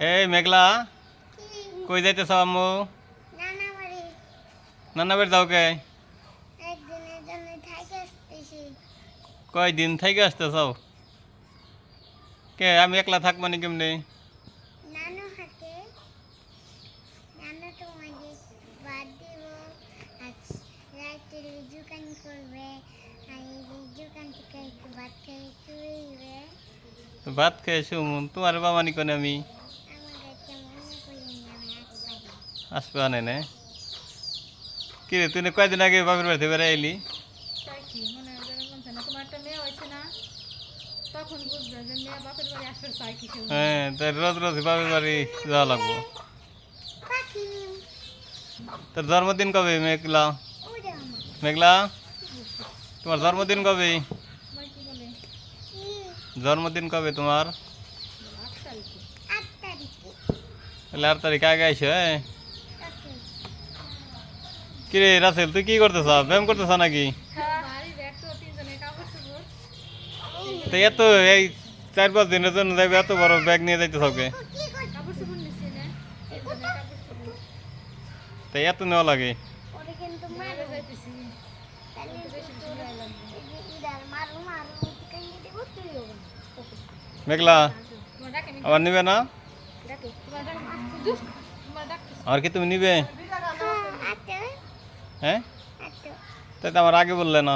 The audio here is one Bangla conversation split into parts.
এই মেঘলা, কই যাইতেছ আম্মু? নানা বাড়ি যাও কে? কয় দিন থেকে আসতেছ? কে আমি একলা থাকবো নি কেমনি? ভাত খেয়েছো তোমার বাবা নি কোনে আমি আসবে আনে না কি রে? তুই কয়দিন আগে বাপের বাড়িতে বেড়ে এলি? হ্যাঁ, তাই রোজ রোজ বাপের বাড়ি যাওয়া লাগবো। তোর জন্মদিন কবে মেঘলা? মেঘলা, তোমার জন্মদিন কবে? জন্মদিন কবে তোমার? 8 তারিখ আগে আইসো। কিরে রাসেল, তুই কি করতেছ? ব্যায়াম করতেছ নাকি? তো এত এই 4-5 দিনের জন্য যাইবে, এত বড় ব্যাগ নিয়ে যাইতেছ কে? তাই এত নেওয়া লাগে? মেঘলা আবার নিবে না? আর কি তুমি নিবে? হ্যাঁ, তাই তো আমার আগে বললে না।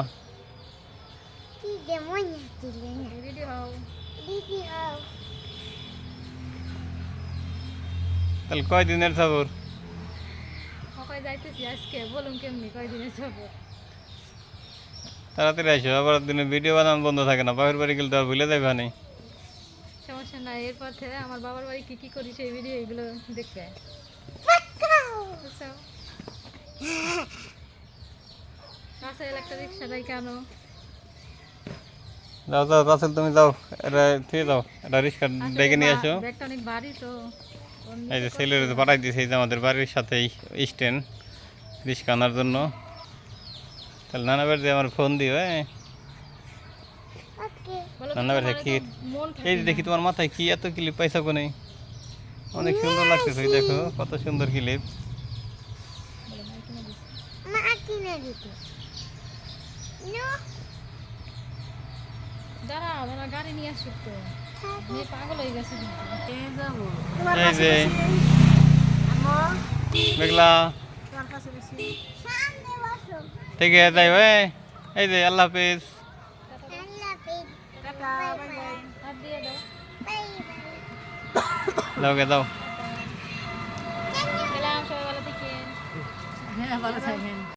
তাহলে কয়দিনের সফর? তাড়াতাড়ি আসো, আবার দিনে ভিডিও বানানো বন্ধ থাকে না। বাপের বাড়ি গেলে তো আর ভুলে যাবে না। সমস্যা নাই, এরপর থেকে আমার বাবার বাড়ি কি কি করি সেই ভিডিও এগুলো দেখবে। একটা রিক্সা দেয় কেন? যাও যাও রাসেল, তুমি যাও, এটা ঠিক যাও, এটা রিক্সা ডেকে নিয়ে আসো। ব্যাগটা অনেক ভারী তো। এই যে ছেলের পাঠাই দিয়েছে, এই যে আমাদের বাড়ির সাথেই স্ট্যান্ড রিক্সা আনার জন্য। তাহলে নানা বাড়িতে আমার ফোন দিও। নানা বাড়িতে কি এই যে দেখি তোমার মাথায় কি এত ক্লিপ পাইছো কোনে? অনেক সুন্দর লাগতেছে, দেখো কত সুন্দর ক্লিপ। দাঁড়া, ওরা গাড়ি নিয়ে আসুক তো, পাগল হয়ে গেছে। এই যে মেঘলা থেকে যাই ভাই। এই যে আল্লাহ হাফিজ। দাও গে দাও। সবাই ভালো থাকেন।